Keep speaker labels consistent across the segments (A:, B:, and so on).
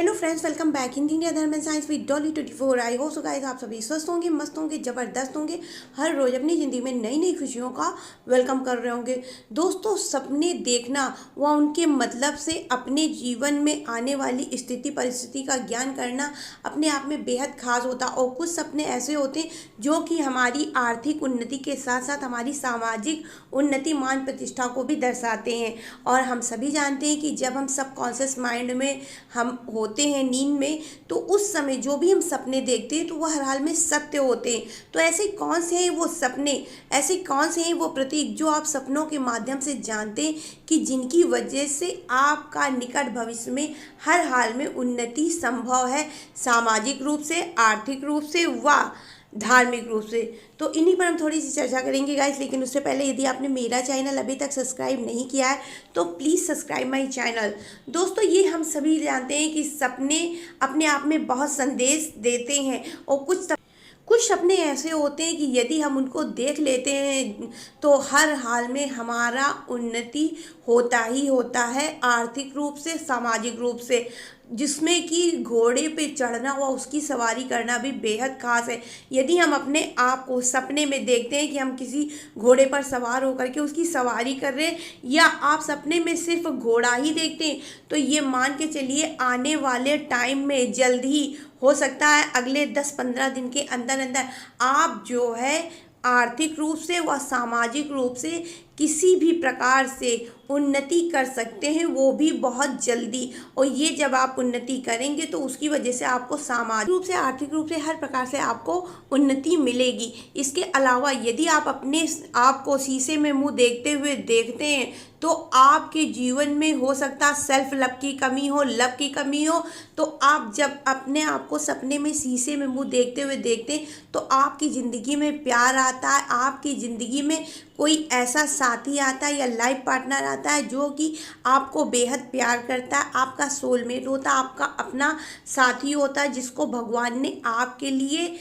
A: Hello friends, welcome back in India Dharm and science with Dolly 24। I hope so guys आप सभी स्वस्थ होंगे, मस्त होंगे, ज़बरदस्त होंगे, हर रोज़ अपनी ज़िंदगी में नई नई खुशियों का वेलकम कर रहे होंगे। दोस्तों, सपने देखना व उनके मतलब से अपने जीवन में आने वाली स्थिति परिस्थिति का ज्ञान करना अपने आप में बेहद खास होता। और कुछ सपने ऐसे होते हैं जो कि हमारी आर्थिक उन्नति के साथ साथ हमारी सामाजिक उन्नति, मान प्रतिष्ठा को भी दर्शाते हैं। और हम सभी जानते हैं कि जब हम सबकॉन्शियस माइंड में हम होते हैं नींद में, तो उस समय जो भी हम सपने देखते हैं तो वह हर हाल में सत्य होते हैं। तो ऐसे कौन से हैं वो सपने, ऐसे कौन से हैं वो प्रतीक जो आप सपनों के माध्यम से जानते हैं कि जिनकी वजह से आपका निकट भविष्य में हर हाल में उन्नति संभव है, सामाजिक रूप से, आर्थिक रूप से व धार्मिक रूप से। तो इन्हीं पर हम थोड़ी सी चर्चा करेंगे गाइस। लेकिन उससे पहले यदि आपने मेरा चैनल अभी तक सब्सक्राइब नहीं किया है तो प्लीज़ सब्सक्राइब माय चैनल। दोस्तों, ये हम सभी जानते हैं कि सपने अपने आप में बहुत संदेश देते हैं। और कुछ सपने ऐसे होते हैं कि यदि हम उनको देख लेते हैं तो हर हाल में हमारा उन्नति होता ही होता है, आर्थिक रूप से, सामाजिक रूप से, जिसमें कि घोड़े पे चढ़ना व उसकी सवारी करना भी बेहद खास है। यदि हम अपने आप को सपने में देखते हैं कि हम किसी घोड़े पर सवार होकर के उसकी सवारी कर रहे हैं, या आप सपने में सिर्फ घोड़ा ही देखते हैं, तो ये मान के चलिए आने वाले टाइम में जल्द ही हो सकता है अगले 10-15 दिन के अंदर अंदर आप जो है आर्थिक रूप से व सामाजिक रूप से किसी भी प्रकार से उन्नति कर सकते हैं, वो भी बहुत जल्दी। और ये जब आप उन्नति करेंगे तो उसकी वजह से आपको सामाजिक रूप से, आर्थिक रूप से, हर प्रकार से आपको उन्नति मिलेगी। इसके अलावा यदि आप अपने आप को शीशे में मुंह देखते हुए देखते हैं तो आपके जीवन में हो सकता सेल्फ लव की कमी हो, लव की कमी हो। तो आप जब अपने आप को सपने में शीशे में मुंह देखते हुए देखते हैं तो आपकी ज़िंदगी में प्यार आता है, आपकी ज़िंदगी में कोई ऐसा साथी आता है या लाइफ पार्टनर आता है जो कि आपको बेहद प्यार करता है, आपका सोलमेट होता है, आपका अपना साथी होता है, जिसको भगवान ने आपके लिए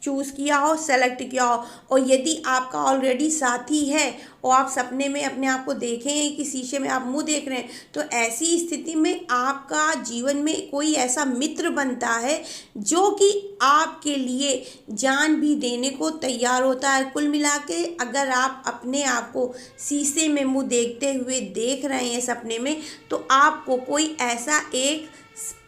A: चूज़ किया हो, सेलेक्ट किया हो। और यदि आपका ऑलरेडी साथी है और आप सपने में अपने आप को देखें कि शीशे में आप मुंह देख रहे हैं, तो ऐसी स्थिति में आपका जीवन में कोई ऐसा मित्र बनता है जो कि आपके लिए जान भी देने को तैयार होता है। कुल मिला के अगर आप अपने आप को शीशे में मुंह देखते हुए देख रहे हैं सपने में, तो आपको कोई ऐसा एक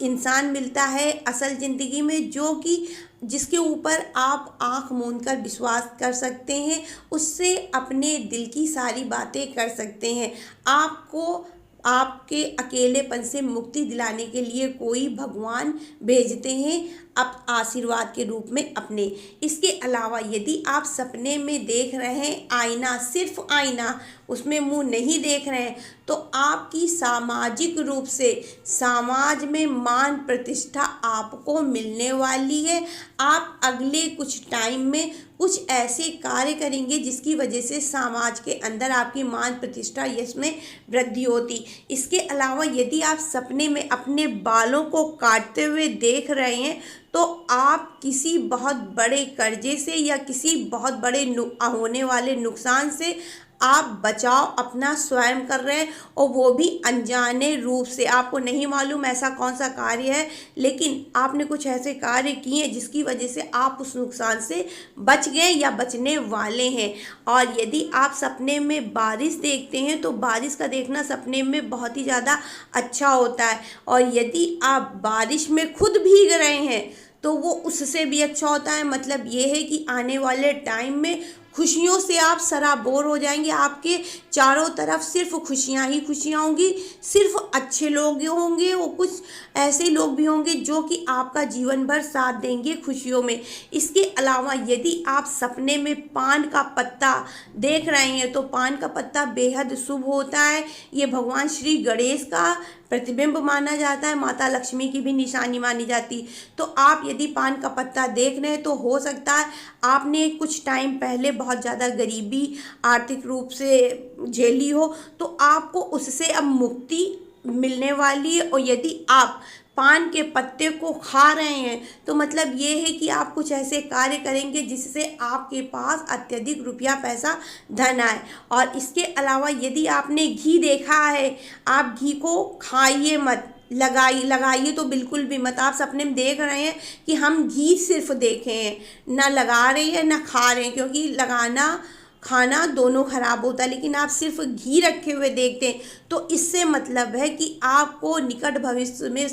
A: इंसान मिलता है असल ज़िंदगी में जो कि जिसके ऊपर आप आंख मूंद कर विश्वास कर सकते हैं, उससे अपने दिल की सारी बातें कर सकते हैं। आपको आपके अकेलेपन से मुक्ति दिलाने के लिए कोई भगवान भेजते हैं अब आशीर्वाद के रूप में अपने। इसके अलावा यदि आप सपने में देख रहे हैं आईना, सिर्फ आईना, उसमें मुंह नहीं देख रहे हैं, तो आपकी सामाजिक रूप से समाज में मान प्रतिष्ठा आपको मिलने वाली है। आप अगले कुछ टाइम में कुछ ऐसे कार्य करेंगे जिसकी वजह से समाज के अंदर आपकी मान प्रतिष्ठा, यश में वृद्धि होती। इसके अलावा यदि आप सपने में अपने बालों को काटते हुए देख रहे हैं तो आप किसी बहुत बड़े कर्जे से या किसी बहुत बड़े होने वाले नुकसान से आप बचाव अपना स्वयं कर रहे हैं, और वो भी अनजाने रूप से। आपको नहीं मालूम ऐसा कौन सा कार्य है, लेकिन आपने कुछ ऐसे कार्य किए जिसकी वजह से आप उस नुकसान से बच गए या बचने वाले हैं। और यदि आप सपने में बारिश देखते हैं तो बारिश का देखना सपने में बहुत ही ज़्यादा अच्छा होता है। और यदि आप बारिश में खुद भीग रहे हैं तो वो उससे भी अच्छा होता है। मतलब ये है कि आने वाले टाइम में खुशियों से आप सराबोर हो जाएंगे। आपके चारों तरफ सिर्फ खुशियां ही खुशियां होंगी, सिर्फ अच्छे लोग होंगे, और कुछ ऐसे लोग भी होंगे जो कि आपका जीवन भर साथ देंगे खुशियों में। इसके अलावा यदि आप सपने में पान का पत्ता देख रहे हैं तो पान का पत्ता बेहद शुभ होता है। ये भगवान श्री गणेश का प्रतिबिंब माना जाता है, माता लक्ष्मी की भी निशानी मानी जाती। तो आप यदि पान का पत्ता देख रहे हैं तो हो सकता है आपने कुछ टाइम पहले बहुत ज़्यादा गरीबी आर्थिक रूप से झेली हो, तो आपको उससे अब मुक्ति मिलने वाली है। और यदि आप पान के पत्ते को खा रहे हैं तो मतलब ये है कि आप कुछ ऐसे कार्य करेंगे जिससे आपके पास अत्यधिक रुपया, पैसा, धन आए। और इसके अलावा यदि आपने घी देखा है, आप घी को खाइए मत, लगाइए तो बिल्कुल भी मत। आप सपने में देख रहे हैं कि हम घी सिर्फ देखे हैं, ना लगा रहे हैं ना खा रहे हैं, क्योंकि लगाना खाना दोनों खराब होता है, लेकिन आप सिर्फ घी रखे हुए देखते हैं तो इससे मतलब है कि आपको निकट भविष्य में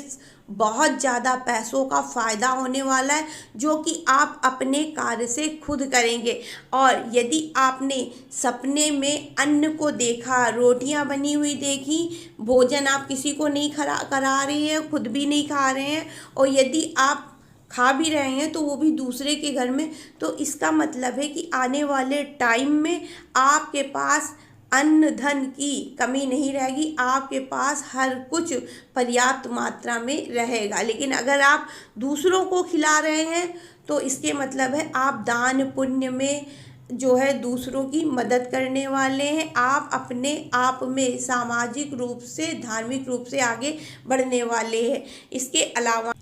A: बहुत ज़्यादा पैसों का फ़ायदा होने वाला है, जो कि आप अपने कार्य से खुद करेंगे। और यदि आपने सपने में अन्न को देखा, रोटियां बनी हुई देखी, भोजन आप किसी को नहीं करा रहे हैं, खुद भी नहीं खा रहे हैं, और यदि आप खा भी रहे हैं तो वो भी दूसरे के घर में, तो इसका मतलब है कि आने वाले टाइम में आपके पास अन्न धन की कमी नहीं रहेगी, आपके पास हर कुछ पर्याप्त मात्रा में रहेगा। लेकिन अगर आप दूसरों को खिला रहे हैं तो इसके मतलब है आप दान पुण्य में जो है दूसरों की मदद करने वाले हैं, आप अपने आप में सामाजिक रूप से धार्मिक रूप से आगे बढ़ने वाले हैं। इसके अलावा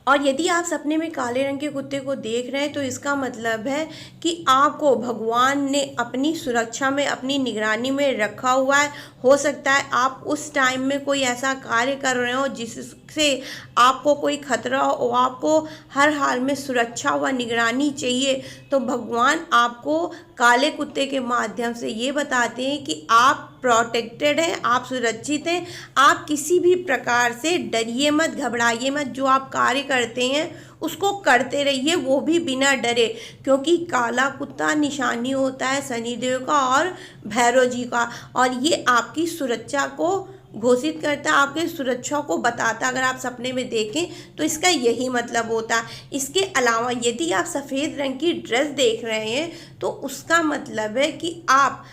A: और यदि आप सपने में काले रंग के कुत्ते को देख रहे हैं तो इसका मतलब है कि आपको भगवान ने अपनी सुरक्षा में, अपनी निगरानी में रखा हुआ है। हो सकता है आप उस टाइम में कोई ऐसा कार्य कर रहे हो जिससे आपको कोई खतरा हो, आपको हर हाल में सुरक्षा व निगरानी चाहिए, तो भगवान आपको काले कुत्ते के माध्यम से ये बताते हैं कि आप प्रोटेक्टेड हैं, आप सुरक्षित हैं। आप किसी भी प्रकार से डरिए मत, घबराइए मत। जो आप कार्य करते हैं उसको करते रहिए, वो भी बिना डरे, क्योंकि काला कुत्ता निशानी होता है शनिदेव का और भैरव जी का, और ये आपकी सुरक्षा को घोषित करता है, आपके सुरक्षा को बताता है। अगर आप सपने में देखें तो इसका यही मतलब होता है। इसके अलावा यदि आप सफ़ेद रंग की ड्रेस देख रहे हैं तो उसका मतलब है कि आप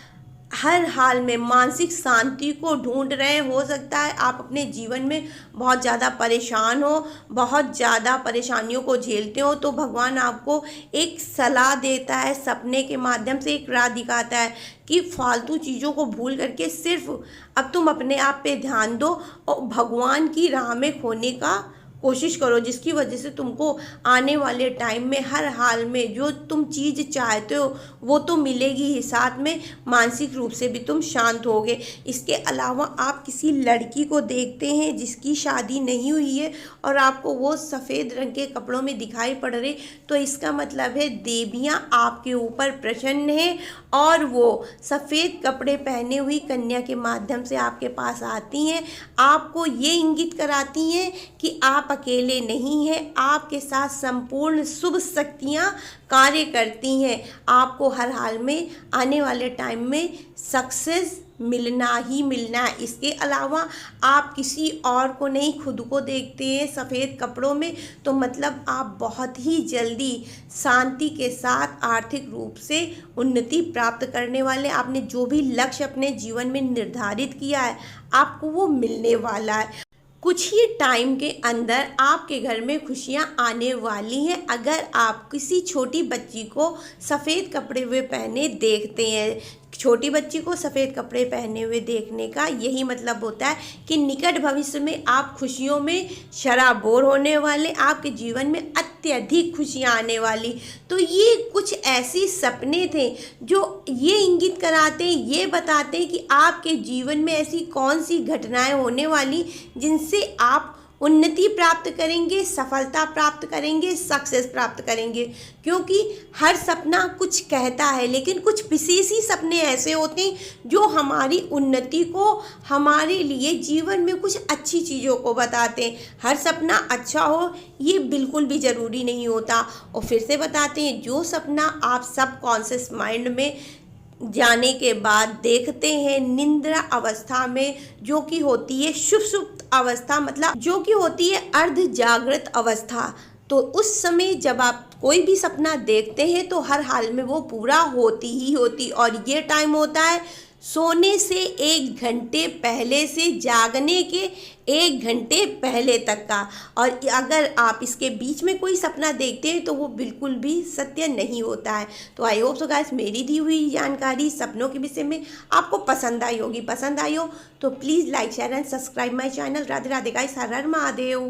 A: हर हाल में मानसिक शांति को ढूंढ रहे हैं। हो सकता है आप अपने जीवन में बहुत ज़्यादा परेशान हो, बहुत ज़्यादा परेशानियों को झेलते हो, तो भगवान आपको एक सलाह देता है, सपने के माध्यम से एक राह दिखाता है कि फालतू चीज़ों को भूल करके सिर्फ अब तुम अपने आप पे ध्यान दो और भगवान की राह में खोने का कोशिश करो, जिसकी वजह से तुमको आने वाले टाइम में हर हाल में जो तुम चीज़ चाहते हो वो तो मिलेगी ही, साथ में मानसिक रूप से भी तुम शांत होगे। इसके अलावा आप किसी लड़की को देखते हैं जिसकी शादी नहीं हुई है और आपको वो सफ़ेद रंग के कपड़ों में दिखाई पड़ रही, तो इसका मतलब है देवियाँ आपके ऊपर प्रसन्न हैं और वो सफ़ेद कपड़े पहने हुई कन्या के माध्यम से आपके पास आती हैं, आपको ये इंगित कराती हैं कि आप अकेले नहीं हैं, आपके साथ संपूर्ण शुभ शक्तियाँ कार्य करती हैं। आपको हर हाल में आने वाले टाइम में सक्सेस मिलना ही मिलना है। इसके अलावा आप किसी और को नहीं खुद को देखते हैं सफ़ेद कपड़ों में, तो मतलब आप बहुत ही जल्दी शांति के साथ आर्थिक रूप से उन्नति प्राप्त करने वाले। आपने जो भी लक्ष्य अपने जीवन में निर्धारित किया है आपको वो मिलने वाला है। कुछ ही टाइम के अंदर आपके घर में खुशियां आने वाली हैं। अगर आप किसी छोटी बच्ची को सफ़ेद कपड़े हुए पहने देखते हैं, छोटी बच्ची को सफ़ेद कपड़े पहने हुए देखने का यही मतलब होता है कि निकट भविष्य में आप खुशियों में शराबोर होने वाले, आपके जीवन में अत्यधिक खुशियाँ आने वाली। तो ये कुछ ऐसे सपने थे जो ये इंगित कराते हैं, ये बताते हैं कि आपके जीवन में ऐसी कौन सी घटनाएं होने वाली जिनसे आप उन्नति प्राप्त करेंगे, सफलता प्राप्त करेंगे, सक्सेस प्राप्त करेंगे। क्योंकि हर सपना कुछ कहता है, लेकिन कुछ विशेष ही सपने ऐसे होते हैं जो हमारी उन्नति को, हमारे लिए जीवन में कुछ अच्छी चीज़ों को बताते हैं। हर सपना अच्छा हो ये बिल्कुल भी ज़रूरी नहीं होता। और फिर से बताते हैं, जो सपना आप सबकॉन्शियस माइंड में जाने के बाद देखते हैं निंद्रा अवस्था में, जो कि होती है सुषुप्त अवस्था, मतलब जो कि होती है अर्ध जागृत अवस्था, तो उस समय जब आप कोई भी सपना देखते हैं तो हर हाल में वो पूरा होती ही होती। और ये टाइम होता है सोने से 1 घंटे पहले से जागने के 1 घंटे पहले तक का। और अगर आप इसके बीच में कोई सपना देखते हैं तो वो बिल्कुल भी सत्य नहीं होता है। तो आई होप सो गाइस मेरी दी हुई जानकारी सपनों के विषय में आपको पसंद आई होगी। पसंद आई हो तो please like share and subscribe my channel. Radhe Radhe guys, her her Mahadev.